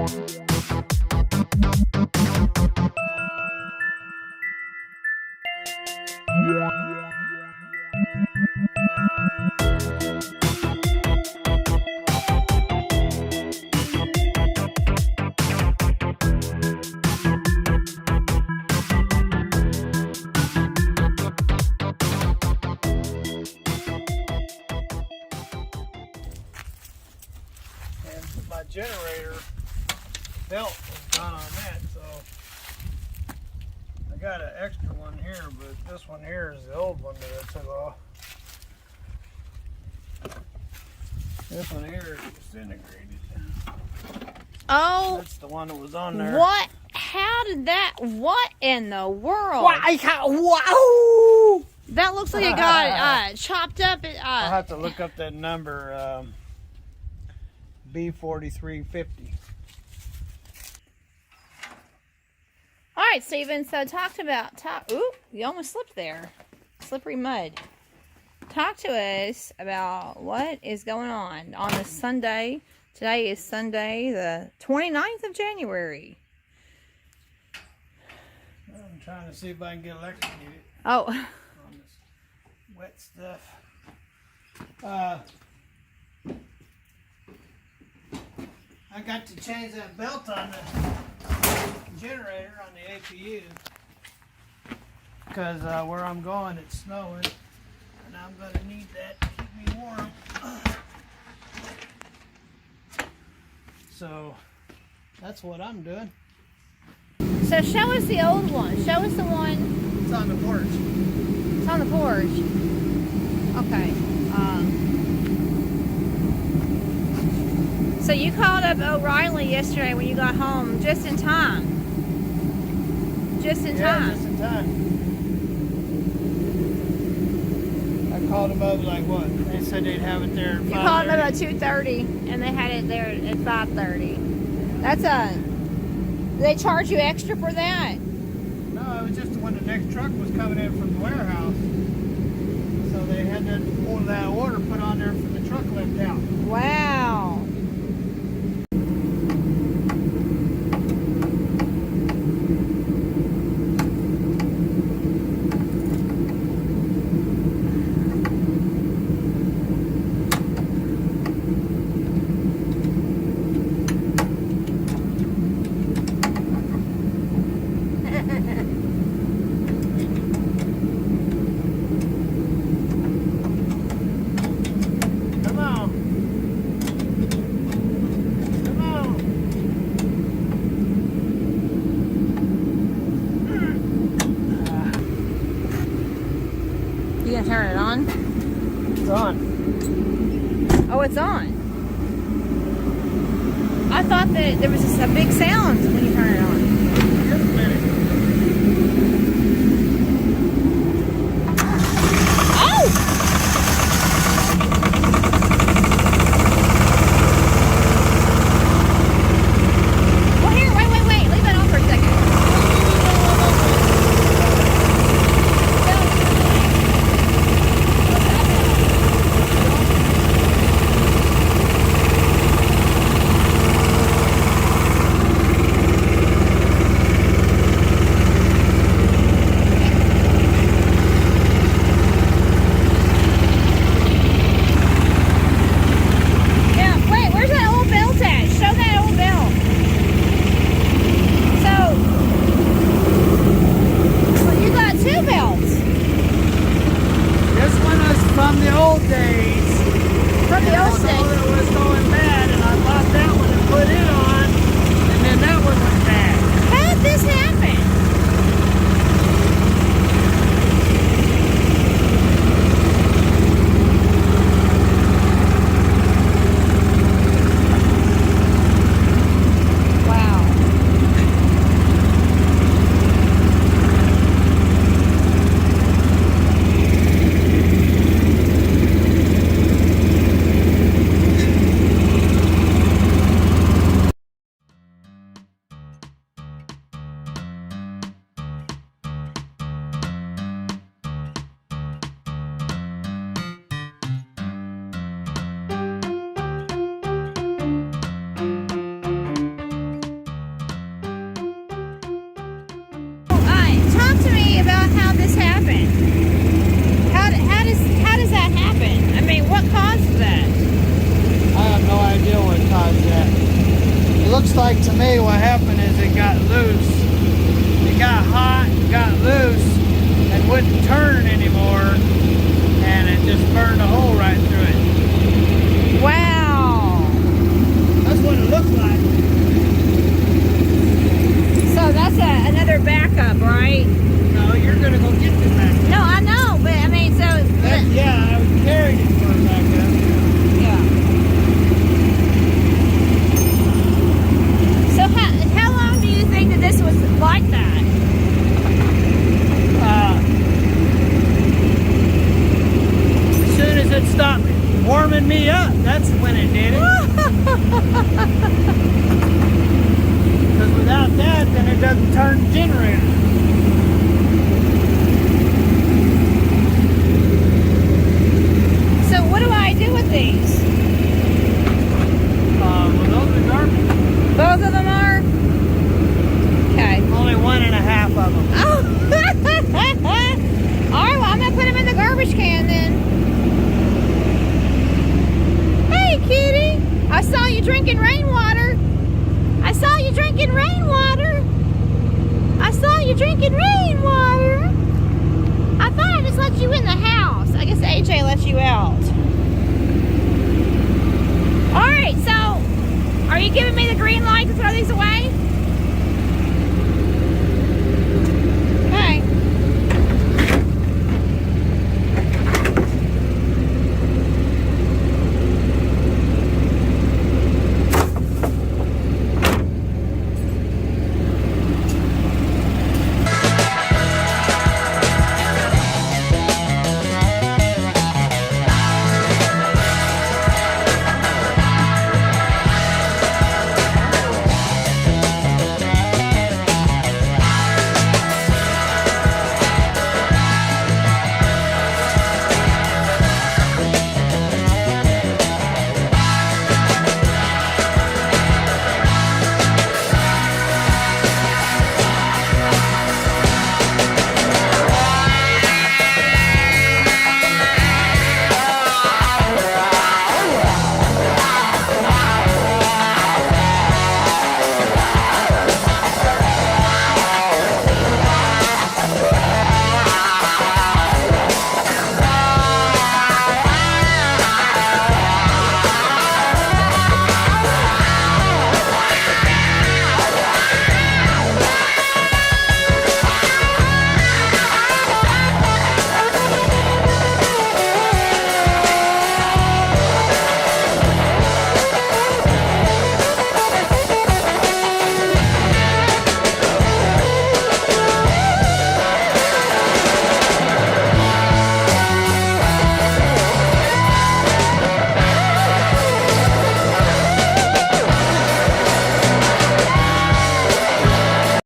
My generator belt was done on that, so I got an extra one here, but this one here is the old one that I took off. This one here is disintegrated. Oh, that's the one that was on there. What? How did that? What in the world? Wow! That looks like it got chopped up. I'll have to look up that number. B4350. All right, Stephen. So ooh, you almost slipped there. Slippery mud. Talk to us about what is going on this Sunday. Today is Sunday, the 29th of January. I'm trying to see if I can get electrocuted. Oh. On this wet stuff. I got to change that belt on the generator on the APU because where I'm going it's snowing and I'm going to need that to keep me warm. So that's what I'm doing. So show us the old one. Show us the one. It's on the porch. It's on the porch. Okay. So you called up O'Reilly yesterday when you got home, just in time. Just in time. Just in time. I called them up like what? They said they'd have it there at 5:30. You called them about 2:30, and they had it there at 5:30. That's do they charge you extra for that? No, it was just when the next truck was coming in from the warehouse. So they had that order put on there for the truck lift out. Wow. You gonna turn it on? It's on. Oh, it's on. I thought that there was just a big sound when you turn it on. Just a minute. Oh! Well, here, wait. Leave that on for a second. happen? How does that happen? I mean, what caused that? I have no idea what caused that. It looks like to me what happened is it got loose. It got hot, got loose, and wouldn't turn anymore, and it just burned a hole right through it. Wow. That's what it looked like. So that's another backup, right? No, you're gonna go get the backup. No, I know, but I mean, so Yeah, I carried it for a backup. yeah. So how long do you think that this was like that? As soon as it stopped warming me up, that's when it did it. Because without that, then it doesn't turn the generator. So what do I do with these? Well, those are garbage. Both of them are? Okay. Only 1.5 of them. Oh! Alright, well, I'm going to put them in the garbage can then. Hey, kitty! I saw you drinking rainwater. I saw you drinking rainwater. I saw you drinking rainwater. I thought I just let you in the house. I guess AJ let you out. Alright, so are you giving me the green light to throw these away?